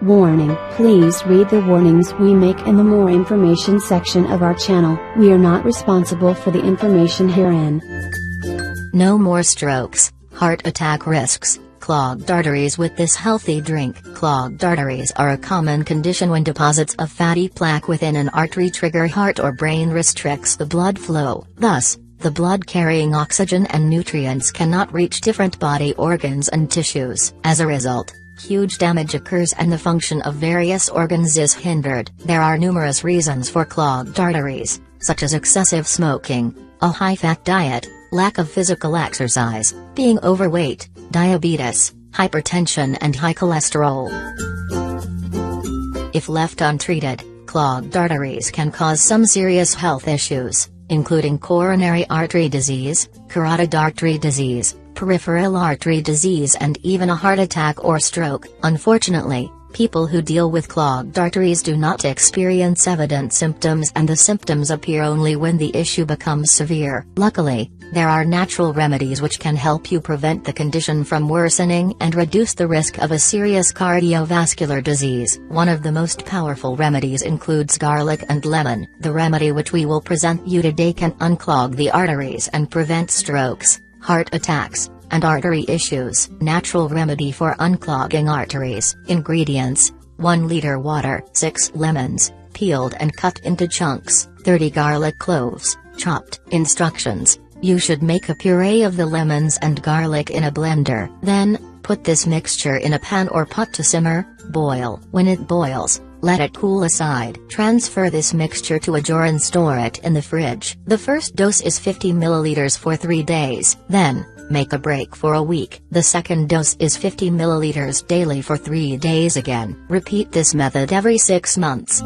Warning: please read the warnings we make in the more information section of our channel. We are not responsible for the information herein. No more strokes, heart attack risks, clogged arteries with this healthy drink. Clogged arteries are a common condition when deposits of fatty plaque within an artery trigger heart or brain, restricts the blood flow. Thus, the blood carrying oxygen and nutrients cannot reach different body organs and tissues. As a result, huge damage occurs and the function of various organs is hindered. There are numerous reasons for clogged arteries, such as excessive smoking, a high-fat diet, lack of physical exercise, being overweight, diabetes, hypertension and high cholesterol. If left untreated, clogged arteries can cause some serious health issues, including coronary artery disease, carotid artery disease, peripheral artery disease and even a heart attack or stroke. Unfortunately, people who deal with clogged arteries do not experience evident symptoms, and the symptoms appear only when the issue becomes severe. Luckily, there are natural remedies which can help you prevent the condition from worsening and reduce the risk of a serious cardiovascular disease. One of the most powerful remedies includes garlic and lemon. The remedy which we will present you today can unclog the arteries and prevent strokes, heart attacks, and artery issues. Natural remedy for unclogging arteries. Ingredients: 1 liter water, 6 lemons, peeled and cut into chunks, 30 garlic cloves, chopped. Instructions: you should make a puree of the lemons and garlic in a blender. Then, put this mixture in a pan or pot to simmer, boil. When it boils, let it cool aside. Transfer this mixture to a jar and store it in the fridge. The first dose is 50 milliliters for 3 days. Then, make a break for a week. The second dose is 50 milliliters daily for 3 days again. Repeat this method every 6 months.